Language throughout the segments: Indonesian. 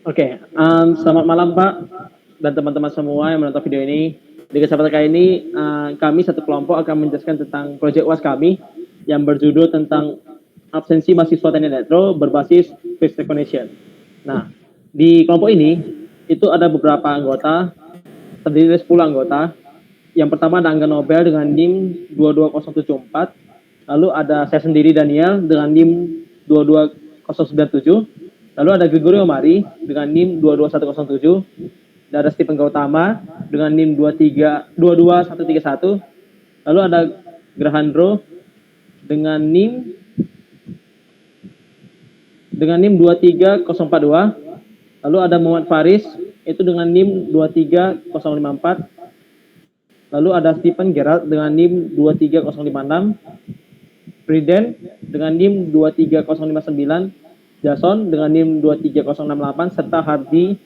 Oke, selamat malam Pak dan teman-teman semua yang menonton video ini. Di kesempatan kali ini, kami satu kelompok akan menjelaskan tentang proyek UAS kami yang berjudul tentang absensi mahasiswa teknik elektro berbasis face recognition. Nah, di kelompok ini itu ada beberapa anggota, terdiri dari 10 anggota. Yang pertama ada Angga Nobel dengan NIM 22074. Lalu ada saya sendiri Daniel dengan NIM 22097. Lalu ada Gregorio Mari dengan NIM 22107. Dan ada Stephen Gautama dengan NIM 22131. Lalu ada Grahandro dengan NIM 23042. Lalu ada Muhammad Faris itu dengan NIM 23054. Lalu ada Stephen Gerald dengan NIM 23056, Priden dengan NIM 23059, Jason dengan NIM 23068, serta Hardi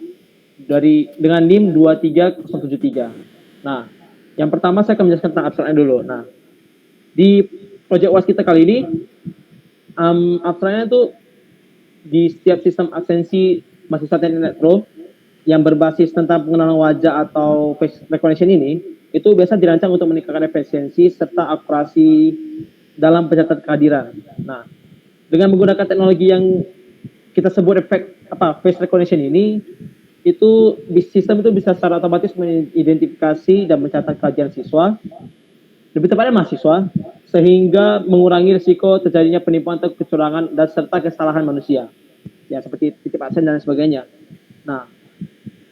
dengan NIM 23073. Nah, yang pertama saya akan menjelaskan tentang abstraknya dulu. Nah, di proyek UAS kita kali ini, abstraknya itu di setiap sistem absensi mahasiswa teknik elektro yang berbasis tentang pengenalan wajah atau face recognition ini, itu biasa dirancang untuk meningkatkan efisiensi serta akurasi dalam pencatatan kehadiran. Nah, dengan menggunakan teknologi yang kita sebut face recognition ini, itu sistem itu bisa secara otomatis mengidentifikasi dan mencatat kehadiran siswa, lebih tepatnya mahasiswa, sehingga mengurangi risiko terjadinya penipuan atau kecurangan dan serta kesalahan manusia, ya seperti titip absen dan sebagainya. Nah,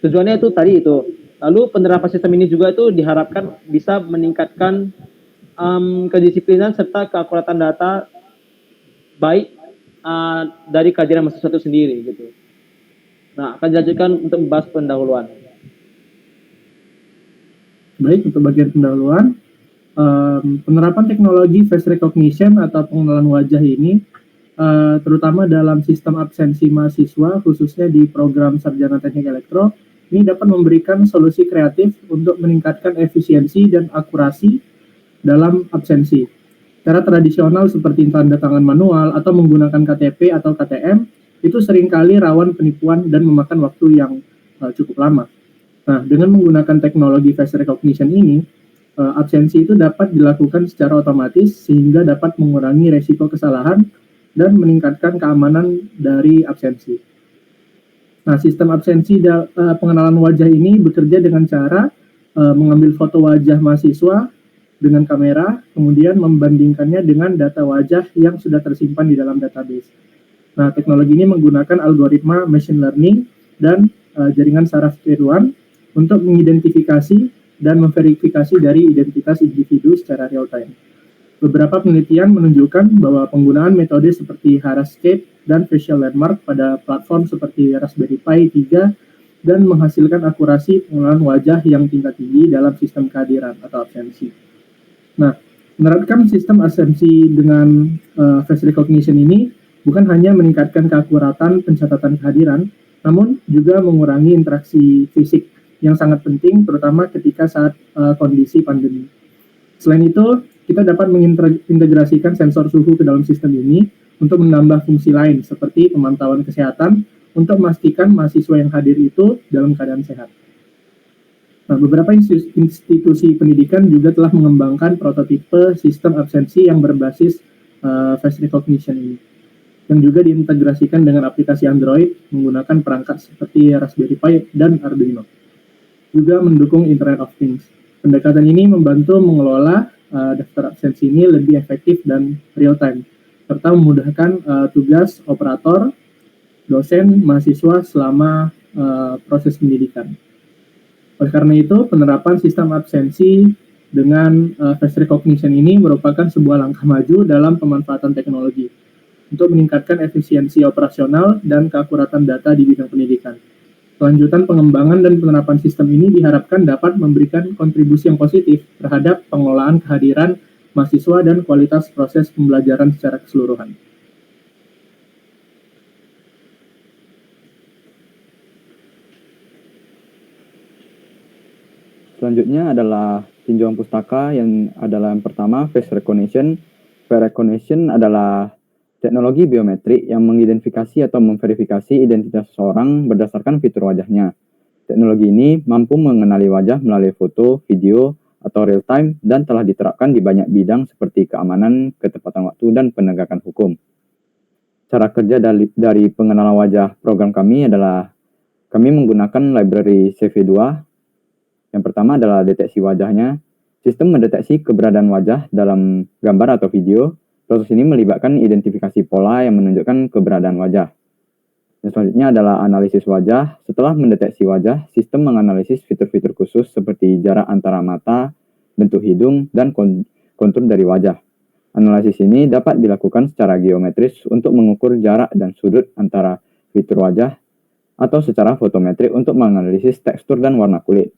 tujuannya itu tadi itu. Lalu penerapan sistem ini juga itu diharapkan bisa meningkatkan kedisiplinan serta keakuratan data baik dari kehadiran mahasiswa itu sendiri gitu. Nah, akan dilanjutkan untuk membahas pendahuluan. Baik, untuk bagian pendahuluan, penerapan teknologi face recognition atau pengenalan wajah ini terutama dalam sistem absensi mahasiswa, khususnya di program Sarjana Teknik Elektro, ini dapat memberikan solusi kreatif untuk meningkatkan efisiensi dan akurasi dalam absensi. Cara tradisional seperti tanda tangan manual atau menggunakan KTP atau KTM itu seringkali rawan penipuan dan memakan waktu yang cukup lama. Nah, dengan menggunakan teknologi face recognition ini, absensi itu dapat dilakukan secara otomatis sehingga dapat mengurangi resiko kesalahan dan meningkatkan keamanan dari absensi. Nah, sistem absensi pengenalan wajah ini bekerja dengan cara mengambil foto wajah mahasiswa dengan kamera, kemudian membandingkannya dengan data wajah yang sudah tersimpan di dalam database. Nah, teknologi ini menggunakan algoritma machine learning dan jaringan saraf tiruan untuk mengidentifikasi dan memverifikasi dari identitas individu secara real time. Beberapa penelitian menunjukkan bahwa penggunaan metode seperti Harascape dan facial landmark pada platform seperti Raspberry Pi 3 dan menghasilkan akurasi pengenalan wajah yang tingkat tinggi dalam sistem kehadiran atau absensi. Nah, menerapkan sistem absensi dengan face recognition ini bukan hanya meningkatkan keakuratan pencatatan kehadiran, namun juga mengurangi interaksi fisik yang sangat penting, terutama ketika saat kondisi pandemi. Selain itu, kita dapat mengintegrasikan sensor suhu ke dalam sistem ini untuk menambah fungsi lain, seperti pemantauan kesehatan, untuk memastikan mahasiswa yang hadir itu dalam keadaan sehat. Nah, beberapa institusi pendidikan juga telah mengembangkan prototipe sistem absensi yang berbasis face recognition ini, yang juga diintegrasikan dengan aplikasi Android menggunakan perangkat seperti Raspberry Pi dan Arduino. Juga mendukung Internet of Things. Pendekatan ini membantu mengelola daftar absensi ini lebih efektif dan real time, serta memudahkan tugas operator, dosen, mahasiswa selama proses pendidikan. Oleh karena itu, penerapan sistem absensi dengan face recognition ini merupakan sebuah langkah maju dalam pemanfaatan teknologi untuk meningkatkan efisiensi operasional dan keakuratan data di bidang pendidikan. Kelanjutan pengembangan dan penerapan sistem ini diharapkan dapat memberikan kontribusi yang positif terhadap pengelolaan kehadiran mahasiswa dan kualitas proses pembelajaran secara keseluruhan. Selanjutnya adalah tinjauan pustaka yang adalah yang pertama face recognition. Face recognition adalah Teknologi biometrik yang mengidentifikasi atau memverifikasi identitas seseorang berdasarkan fitur wajahnya. Teknologi ini mampu mengenali wajah melalui foto, video, atau real time dan telah diterapkan di banyak bidang seperti keamanan, ketepatan waktu, dan penegakan hukum. Cara kerja dari pengenalan wajah program kami adalah kami menggunakan library CV2. Yang pertama adalah deteksi wajahnya. Sistem mendeteksi keberadaan wajah dalam gambar atau video. Proses ini melibatkan identifikasi pola yang menunjukkan keberadaan wajah. Yang selanjutnya adalah analisis wajah. Setelah mendeteksi wajah, sistem menganalisis fitur-fitur khusus seperti jarak antara mata, bentuk hidung, dan kontur dari wajah. Analisis ini dapat dilakukan secara geometris untuk mengukur jarak dan sudut antara fitur wajah atau secara fotometrik untuk menganalisis tekstur dan warna kulit.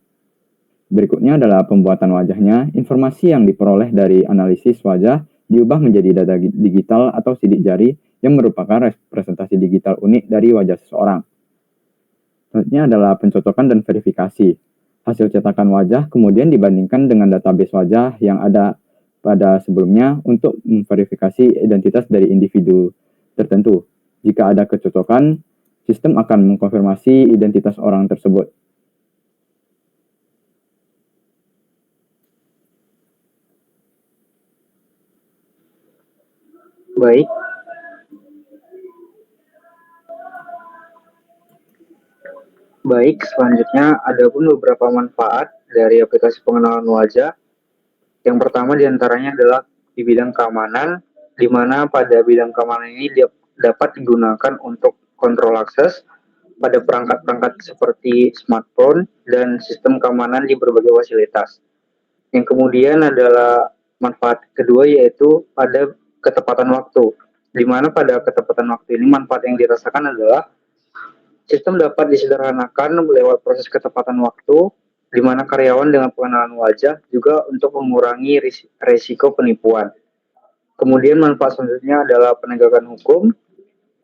Berikutnya adalah pembuatan wajahnya. Informasi yang diperoleh dari analisis wajah diubah menjadi data digital atau sidik jari yang merupakan representasi digital unik dari wajah seseorang. Selanjutnya adalah pencocokan dan verifikasi. Hasil cetakan wajah kemudian dibandingkan dengan database wajah yang ada pada sebelumnya untuk memverifikasi identitas dari individu tertentu. Jika ada kecocokan, sistem akan mengkonfirmasi identitas orang tersebut. Baik. Baik, selanjutnya ada pun beberapa manfaat dari aplikasi pengenalan wajah. Yang pertama diantaranya adalah di bidang keamanan, di mana pada bidang keamanan ini dapat digunakan untuk kontrol akses pada perangkat-perangkat seperti smartphone dan sistem keamanan di berbagai fasilitas. Yang kemudian adalah manfaat kedua yaitu pada ketepatan waktu, di mana pada ketepatan waktu ini manfaat yang dirasakan adalah sistem dapat disederhanakan lewat proses ketepatan waktu, di mana karyawan dengan pengenalan wajah juga untuk mengurangi risiko penipuan. Kemudian manfaat selanjutnya adalah penegakan hukum,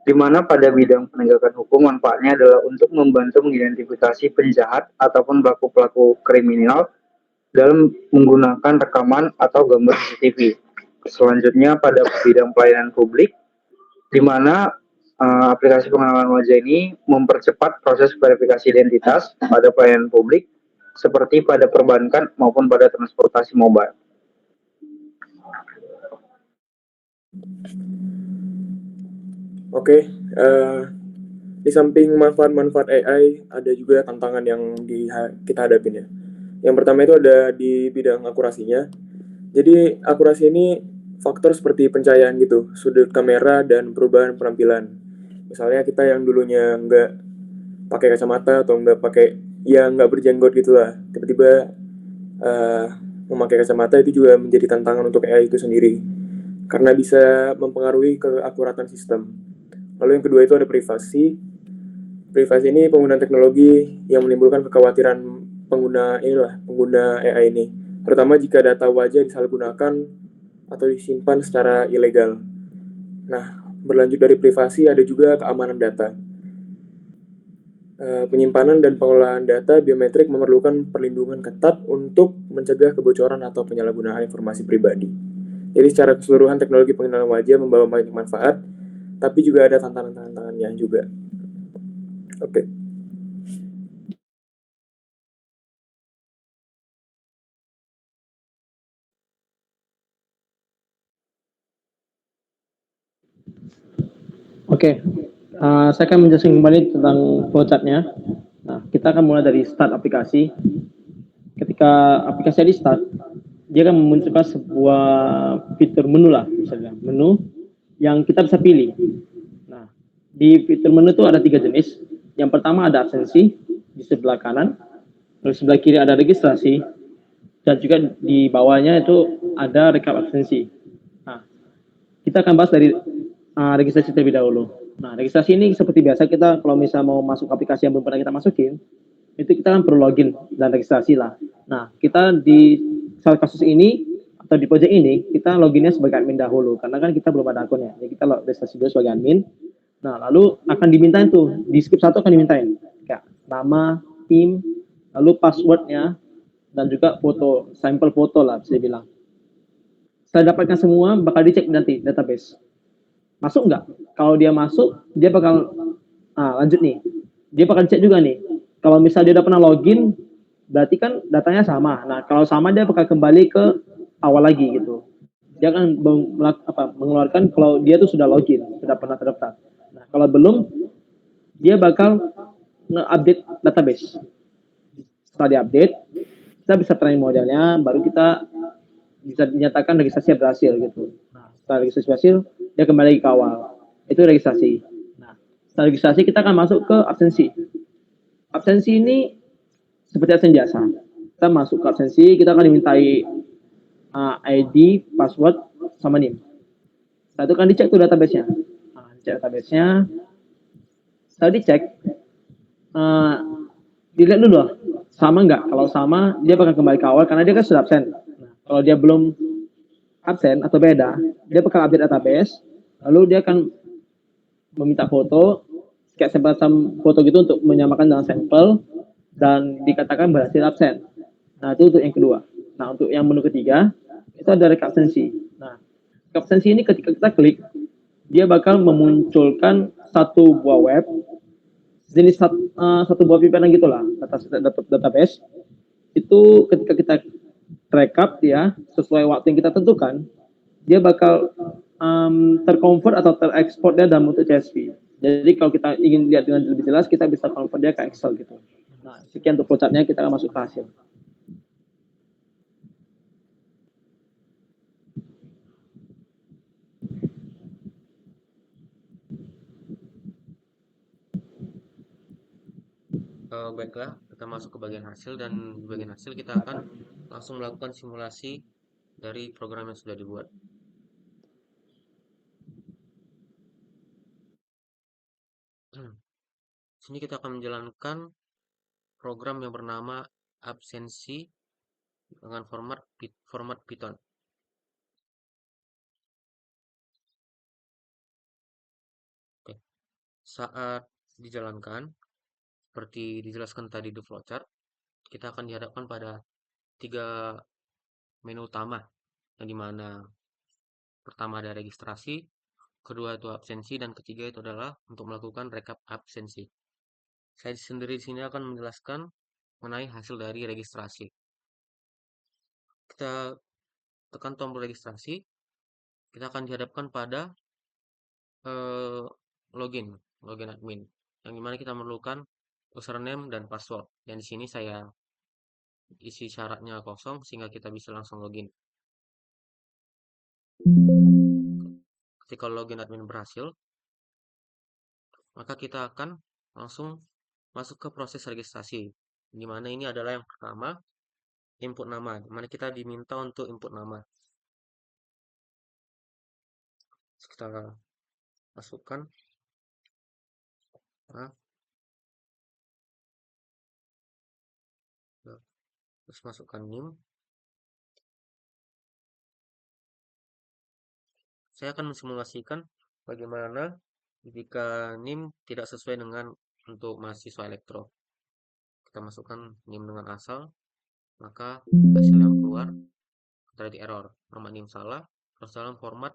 di mana pada bidang penegakan hukum manfaatnya adalah untuk membantu mengidentifikasi penjahat ataupun pelaku-pelaku kriminal dalam menggunakan rekaman atau gambar CCTV. Selanjutnya pada bidang pelayanan publik, di mana aplikasi pengenalan wajah ini mempercepat proses verifikasi identitas pada pelayanan publik seperti pada perbankan maupun pada transportasi mobile. Oke, di samping manfaat-manfaat AI, ada juga tantangan yang kita hadapin ya. Yang pertama itu ada di bidang akurasinya. Jadi akurasi ini faktor seperti pencahayaan gitu, sudut kamera dan perubahan penampilan. Misalnya kita yang dulunya nggak pakai kacamata atau nggak berjenggot gitulah, tiba-tiba memakai kacamata itu juga menjadi tantangan untuk AI itu sendiri, karena bisa mempengaruhi keakuratan sistem. Lalu yang kedua itu ada privasi. Privasi ini penggunaan teknologi yang menimbulkan kekhawatiran pengguna AI ini, terutama jika data wajah disalahgunakan atau disimpan secara ilegal. Nah, berlanjut dari privasi ada juga keamanan data. Penyimpanan dan pengolahan data biometrik memerlukan perlindungan ketat untuk mencegah kebocoran atau penyalahgunaan informasi pribadi. Jadi secara keseluruhan teknologi pengenalan wajah membawa banyak manfaat, tapi juga ada tantangan-tantangannya juga. Oke. Oke, saya akan menjelaskan kembali tentang flowchart-nya. Nah, kita akan mulai dari start aplikasi. Ketika aplikasi di start, dia akan memunculkan sebuah fitur menu lah, misalnya menu yang kita bisa pilih. Nah, di fitur menu itu ada 3 jenis. Yang pertama ada absensi di sebelah kanan, terus sebelah kiri ada registrasi, dan juga di bawahnya itu ada rekap absensi. Nah, kita akan bahas dari registrasi terlebih dahulu. Nah, registrasi ini seperti biasa kita kalau misalnya mau masuk aplikasi yang belum pernah kita masukin, itu kita kan perlu login dan registrasi lah. Nah, kita di salah kasus ini atau di project ini kita loginnya sebagai admin dahulu karena kan kita belum ada akunnya. Jadi kita registrasi dulu sebagai admin. Nah, lalu akan dimintain tuh di script 1 akan dimintain kayak nama, tim, lalu passwordnya dan juga foto, sampel foto lah bisa dibilang. Setelah dapatkan semua bakal dicek nanti database. masuk nggak? Kalau dia masuk, dia bakal lanjut nih. Dia bakal cek juga nih. Kalau misalnya dia udah pernah login, berarti kan datanya sama. Nah, kalau sama dia bakal kembali ke awal lagi gitu. Dia akan mengeluarkan kalau dia tuh sudah login, sudah pernah terdaftar. Nah, kalau belum, dia bakal nge-update database. Setelah diupdate, kita bisa training modelnya, baru kita bisa dinyatakan registrasi berhasil gitu. Nah, setelah registrasi berhasil, dia kembali ke awal. Itu registrasi. Nah, setelah registrasi kita akan masuk ke absensi. Absensi ini seperti absen biasa. Kita masuk ke absensi, kita akan dimintai ID, password, sama NIM. Setelah itu kan dicek tuh database-nya. Nah, dicek database-nya. Setelah dicek, dilihat dulu lah, sama nggak? Kalau sama, dia bakal kembali ke awal karena dia kan sudah absen. Nah, kalau dia belum absen atau beda, dia bakal update database, lalu dia akan meminta foto, kayak semacam foto gitu untuk menyamakan dengan sampel, dan dikatakan berhasil absen. Nah, itu untuk yang kedua. Nah, untuk yang menu ketiga, itu ada rekapsensi. Nah, rekapsensi ini ketika kita klik, dia bakal memunculkan satu buah web, jenis satu buah pimpinan gitulah, database. Itu ketika kita rekap ya, sesuai waktu yang kita tentukan, dia bakal terconvert atau terekspor dia dalam bentuk CSV. Jadi kalau kita ingin lihat dengan lebih jelas, kita bisa convert dia ke Excel gitu. Nah, sekian untuk flowchartnya, kita akan masuk ke hasil. Baiklah, kita masuk ke bagian hasil, dan di bagian hasil kita akan langsung melakukan simulasi dari program yang sudah dibuat. Sini kita akan menjalankan program yang bernama absensi dengan format Python. Oke. Saat dijalankan, seperti dijelaskan tadi di flowchart, kita akan dihadapkan pada 3 menu utama, yang dimana pertama ada registrasi, kedua itu absensi, dan ketiga itu adalah untuk melakukan rekap absensi. Saya sendiri di sini akan menjelaskan mengenai hasil dari registrasi. Kita tekan tombol registrasi, kita akan dihadapkan pada login admin, yang dimana kita memerlukan username dan password. Dan di sini saya isi syaratnya kosong sehingga kita bisa langsung login. Ketika login admin berhasil, maka kita akan langsung masuk ke proses registrasi, di mana ini adalah yang pertama, input nama, di mana kita diminta untuk input nama. Kita masukkan, terus masukkan NIM. Saya akan mensimulasikan bagaimana jika NIM tidak sesuai dengan untuk mahasiswa elektro. Kita masukkan NIM dengan asal, maka hasil yang keluar terjadi error, nama NIM salah, terus dalam format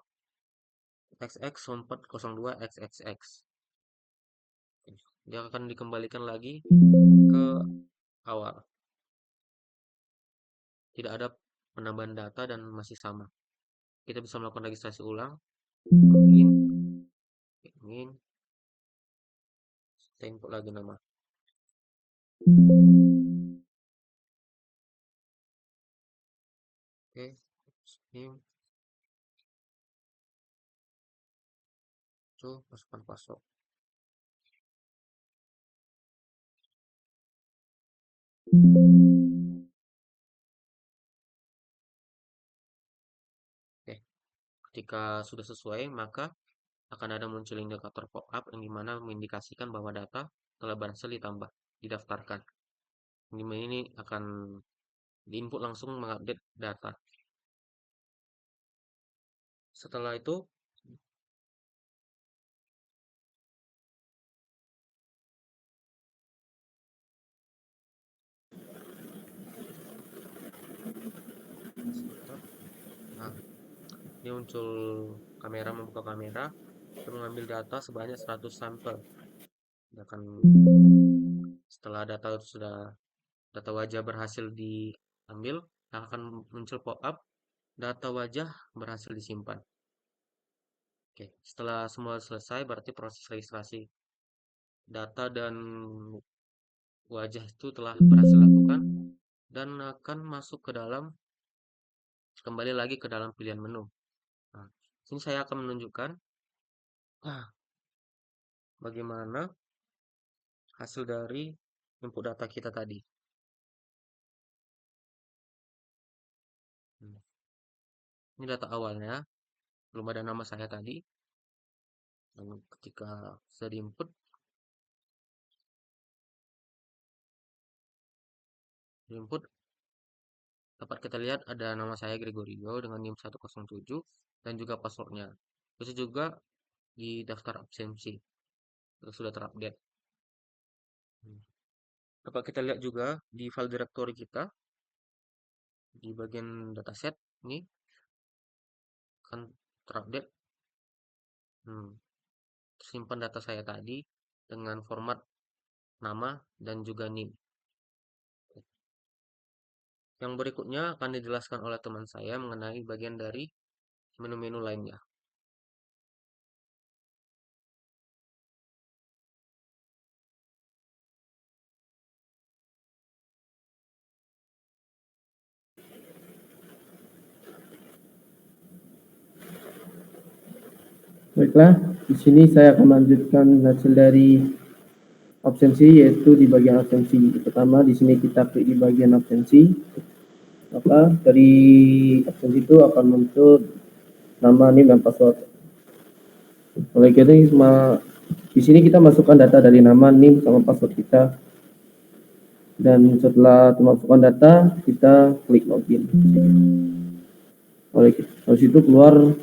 XX1402XXX. Dia akan dikembalikan lagi ke awal. Tidak ada penambahan data dan masih sama. Kita bisa melakukan registrasi ulang. Ingin kita input lagi nama. Oke, NIM. Masukkan password. Oke, ketika sudah sesuai, maka akan ada muncul indikator pop-up yang dimana mengindikasikan bahwa data telah berhasil didaftarkan. Dimana ini akan diinput langsung mengupdate data. Setelah itu, ini muncul kamera, membuka kamera. dan mengambil data sebanyak 100 sampel. Dan setelah data wajah berhasil diambil, akan muncul pop-up data wajah berhasil disimpan. Oke, setelah semua selesai berarti proses registrasi data dan wajah itu telah berhasil dilakukan dan akan masuk kembali lagi ke dalam pilihan menu. Nah, sini saya akan menunjukkan bagaimana hasil dari input data kita tadi. Ini data awalnya, belum ada nama saya tadi. Dan ketika saya diinput, dapat kita lihat ada nama saya Gregorio dengan NIM 107 dan juga passwordnya. Itu juga di daftar absensi. Itu sudah terupdate. Dapat kita lihat juga di file directory kita di bagian dataset ini akan terupdate. Simpan data saya tadi dengan format nama dan juga NIM. Yang berikutnya akan dijelaskan oleh teman saya mengenai bagian dari menu-menu lainnya. Baiklah, di sini saya akan melanjutkan hasil dari absensi, yaitu di bagian absensi. Pertama, di sini kita klik di bagian absensi. Maka dari absensi itu akan muncul nama, NIM, dan password. Oleh karena itu, di sini kita masukkan data dari nama, NIM, sama password kita. Dan setelah memasukkan data, kita klik login. Oleh situ keluar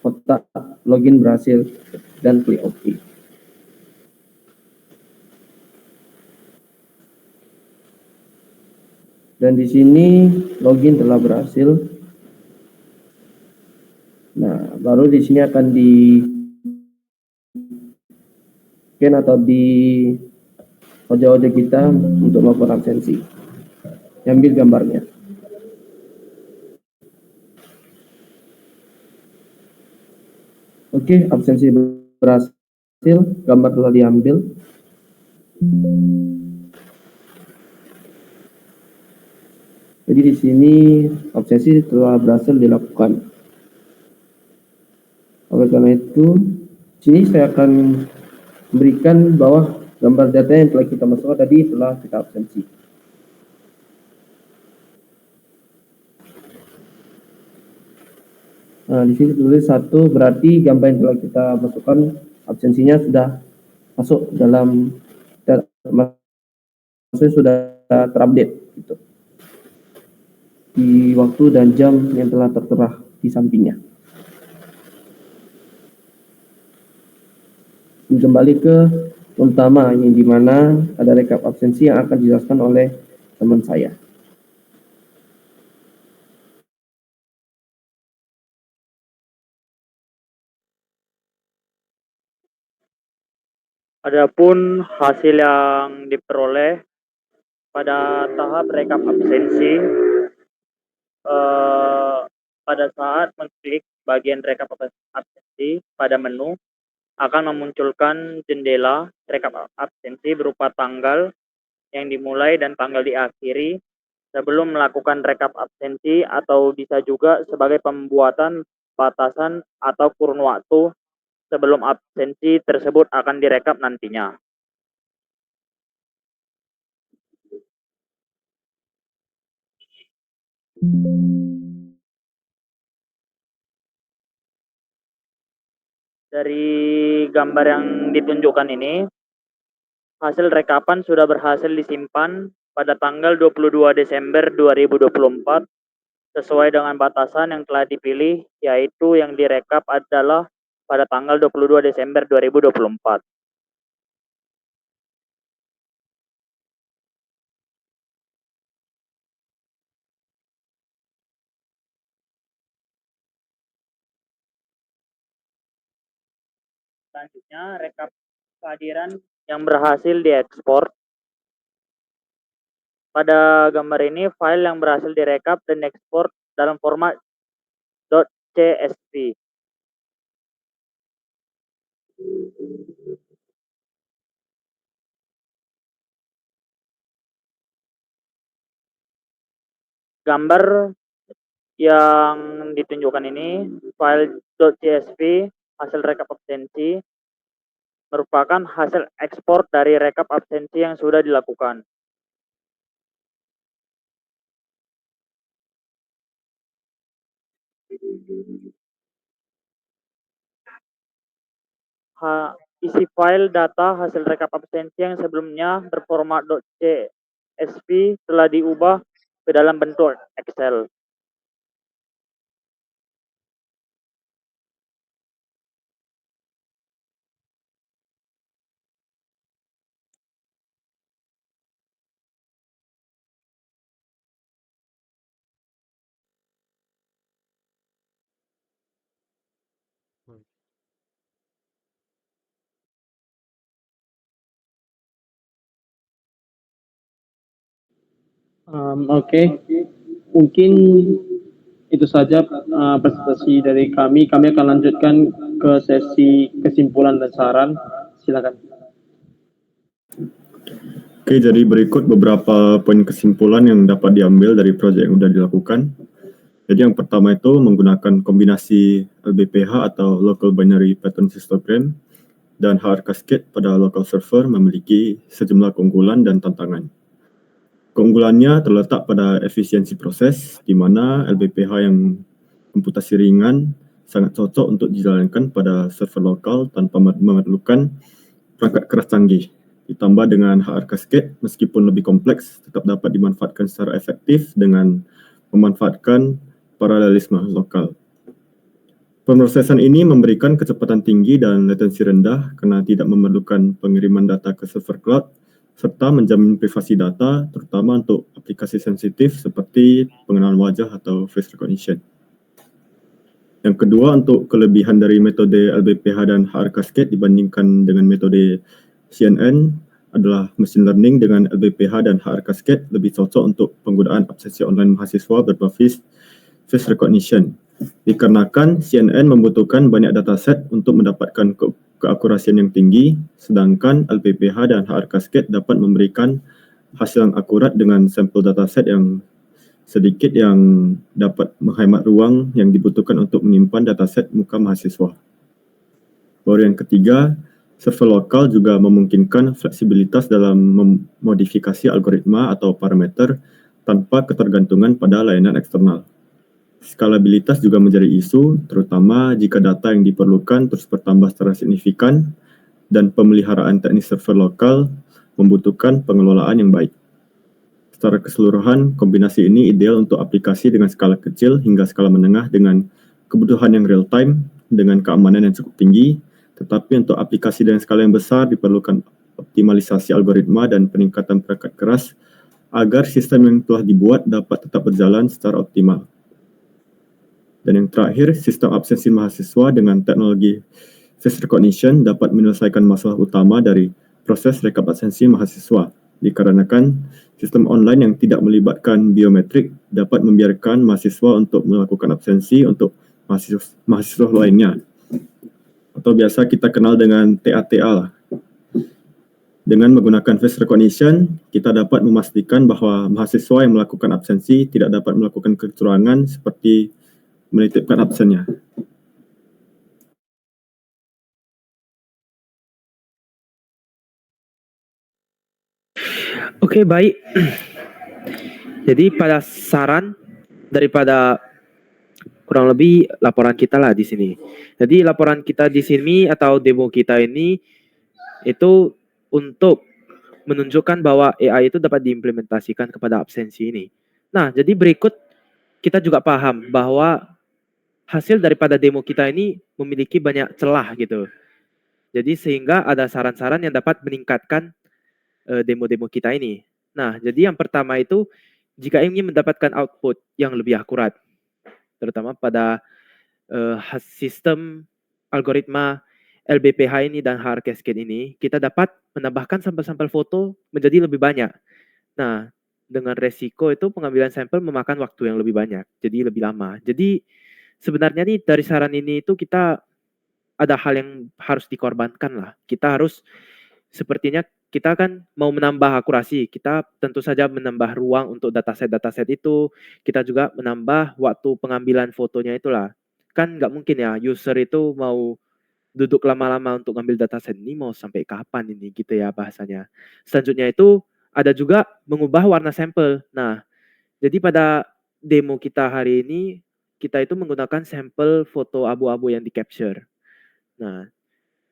kotak login berhasil dan klik OK. Dan di sini login telah berhasil. Nah, baru di sini akan di scan atau di wajah-wajah kita untuk melakukan absensi. Ambil gambarnya. Oke, absensi berhasil, gambar telah diambil. Jadi di sini absensi telah berhasil dilakukan. Oleh karena itu, sini saya akan memberikan bahwa gambar data yang telah kita masukkan tadi telah kita absensi. Nah, di sini tulis 1, berarti gambar yang telah kita masukkan absensinya sudah masuk dalam, maksudnya sudah terupdate gitu, di waktu dan jam yang telah tertera di sampingnya. Kembali ke utama, yang dimana ada rekap absensi yang akan dijelaskan oleh teman saya. Adapun hasil yang diperoleh pada tahap rekap absensi, pada saat mengklik bagian rekap absensi pada menu akan memunculkan jendela rekap absensi berupa tanggal yang dimulai dan tanggal diakhiri sebelum melakukan rekap absensi, atau bisa juga sebagai pembuatan batasan atau kurun waktu sebelum absensi tersebut akan direkap nantinya. Dari gambar yang ditunjukkan ini, hasil rekapan sudah berhasil disimpan pada tanggal 22 Desember 2024 sesuai dengan batasan yang telah dipilih, yaitu yang direkap adalah pada tanggal 22 Desember 2024. Selanjutnya, rekap kehadiran yang berhasil diekspor. Pada gambar ini, file yang berhasil direkap dan diekspor dalam format .csv. Gambar yang ditunjukkan ini, file .csv, hasil rekap absensi, merupakan hasil ekspor dari rekap absensi yang sudah dilakukan. Isi file data hasil rekap absensi yang sebelumnya berformat .csv telah diubah ke dalam bentuk Excel. Oke. Mungkin itu saja presentasi dari kami. Kami akan lanjutkan ke sesi kesimpulan dan saran. Silakan. Oke, jadi berikut beberapa poin kesimpulan yang dapat diambil dari proyek yang sudah dilakukan. Jadi yang pertama itu menggunakan kombinasi LBPH atau Local Binary Pattern Histogram dan HR Cascade pada local server memiliki sejumlah keunggulan dan tantangan. Keunggulannya terletak pada efisiensi proses, di mana LBPH yang komputasi ringan sangat cocok untuk dijalankan pada server lokal tanpa memerlukan perangkat keras canggih. Ditambah dengan HR Cascade, meskipun lebih kompleks, tetap dapat dimanfaatkan secara efektif dengan memanfaatkan paralelisme lokal. Pemrosesan ini memberikan kecepatan tinggi dan latensi rendah karena tidak memerlukan pengiriman data ke server cloud, serta menjamin privasi data, terutama untuk aplikasi sensitif seperti pengenalan wajah atau face recognition. Yang kedua, untuk kelebihan dari metode LBPH dan HR Cascade dibandingkan dengan metode CNN adalah machine learning dengan LBPH dan HR Cascade lebih cocok untuk penggunaan absensi online mahasiswa berbasis face recognition. Dikarenakan CNN membutuhkan banyak dataset untuk mendapatkan keakurasian yang tinggi, sedangkan LBPH dan HR Cascade dapat memberikan hasil yang akurat dengan sampel dataset yang sedikit yang dapat menghemat ruang yang dibutuhkan untuk menyimpan dataset muka mahasiswa. Baru yang ketiga, server lokal juga memungkinkan fleksibilitas dalam memodifikasi algoritma atau parameter tanpa ketergantungan pada layanan eksternal. Skalabilitas juga menjadi isu, terutama jika data yang diperlukan terus bertambah secara signifikan dan pemeliharaan teknis server lokal membutuhkan pengelolaan yang baik. Secara keseluruhan, kombinasi ini ideal untuk aplikasi dengan skala kecil hingga skala menengah dengan kebutuhan yang real-time dengan keamanan yang cukup tinggi, tetapi untuk aplikasi dengan skala yang besar diperlukan optimalisasi algoritma dan peningkatan perangkat keras agar sistem yang telah dibuat dapat tetap berjalan secara optimal. Dan yang terakhir, sistem absensi mahasiswa dengan teknologi face recognition dapat menyelesaikan masalah utama dari proses rekap absensi mahasiswa, dikarenakan sistem online yang tidak melibatkan biometrik dapat membiarkan mahasiswa untuk melakukan absensi untuk mahasiswa lainnya, atau biasa kita kenal dengan TATA lah. Dengan menggunakan face recognition, kita dapat memastikan bahwa mahasiswa yang melakukan absensi tidak dapat melakukan kecurangan seperti menitipkan absennya. Oke, baik. Jadi pada saran daripada kurang lebih laporan kita lah di sini. Jadi laporan kita di sini atau demo kita ini itu untuk menunjukkan bahwa AI itu dapat diimplementasikan kepada absensi ini. Nah, jadi berikut kita juga paham bahwa hasil daripada demo kita ini memiliki banyak celah gitu. Jadi sehingga ada saran-saran yang dapat meningkatkan demo-demo kita ini. Nah, jadi yang pertama itu jika ingin mendapatkan output yang lebih akurat, terutama pada sistem algoritma LBPH ini dan HR Cascade ini, kita dapat menambahkan sampel-sampel foto menjadi lebih banyak. Nah, dengan resiko itu pengambilan sampel memakan waktu yang lebih banyak, jadi lebih lama. Jadi sebenarnya nih dari saran ini itu kita ada hal yang harus dikorbankan lah. Kita harus sepertinya kita kan mau menambah akurasi, kita tentu saja menambah ruang untuk dataset itu, kita juga menambah waktu pengambilan fotonya itulah. Kan nggak mungkin ya user itu mau duduk lama-lama untuk ngambil dataset ini mau sampai kapan ini gitu ya bahasanya. Selanjutnya itu ada juga mengubah warna sampel. Nah, jadi pada demo kita hari ini kita itu menggunakan sampel foto abu-abu yang di capture. Nah,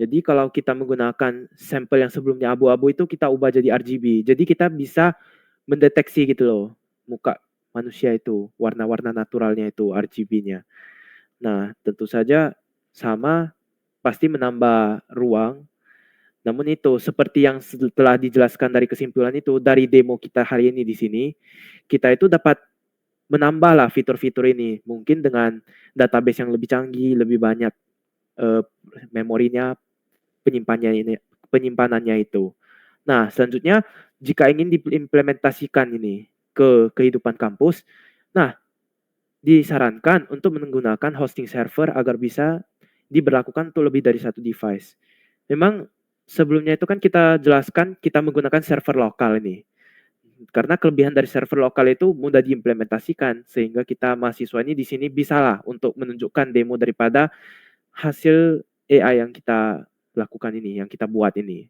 jadi kalau kita menggunakan sampel yang sebelumnya abu-abu itu kita ubah jadi RGB. Jadi kita bisa mendeteksi gitu loh muka manusia itu, warna-warna naturalnya itu RGB-nya. Nah, tentu saja sama pasti menambah ruang. Namun itu seperti yang telah dijelaskan dari kesimpulan itu dari demo kita hari ini di sini, kita itu dapat menambahlah fitur-fitur ini mungkin dengan database yang lebih canggih, lebih banyak memorinya, penyimpanannya itu. Nah, selanjutnya jika ingin diimplementasikan ini ke kehidupan kampus, nah disarankan untuk menggunakan hosting server agar bisa diberlakukan untuk lebih dari satu device. Memang sebelumnya itu kan kita jelaskan kita menggunakan server lokal ini. Karena kelebihan dari server lokal itu mudah diimplementasikan sehingga kita mahasiswa ini di sini bisalah untuk menunjukkan demo daripada hasil AI yang kita lakukan ini, yang kita buat ini.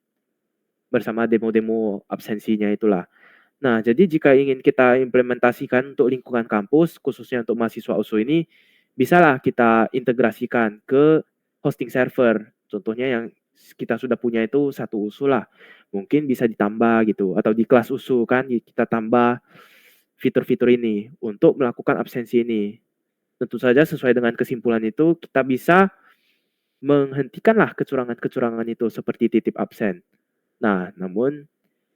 Bersama demo-demo absensinya itulah. Nah, jadi jika ingin kita implementasikan untuk lingkungan kampus, khususnya untuk mahasiswa USU ini, bisalah kita integrasikan ke hosting server. Contohnya yang kita sudah punya itu satu USU lah. Mungkin bisa ditambah gitu. Atau di kelas USU kan kita tambah fitur-fitur ini untuk melakukan absensi ini. Tentu saja sesuai dengan kesimpulan itu, kita bisa menghentikanlah kecurangan-kecurangan itu seperti titip absen. Nah, namun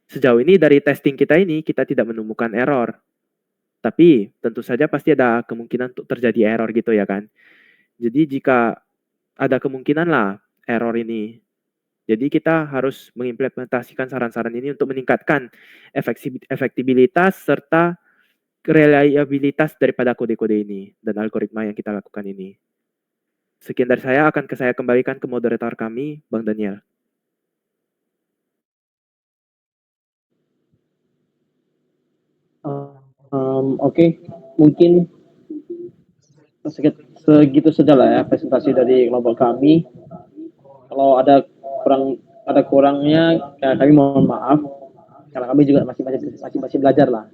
sejauh ini dari testing kita ini, kita tidak menemukan error. Tapi tentu saja pasti ada kemungkinan untuk terjadi error gitu ya kan. Jadi jika ada kemungkinan lah error ini. Jadi kita harus mengimplementasikan saran-saran ini untuk meningkatkan efektibilitas serta reliabilitas daripada kode-kode ini dan algoritma yang kita lakukan ini. Sekian dari saya, akan saya kembalikan ke moderator kami, Bang Daniel. Oke, mungkin segitu saja lah ya presentasi dari kelompok kami. Kalau ada kurangnya, kami mohon maaf karena kami juga masih belajar lah.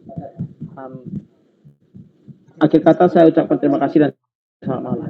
Akhir kata saya ucapkan terima kasih dan selamat malam.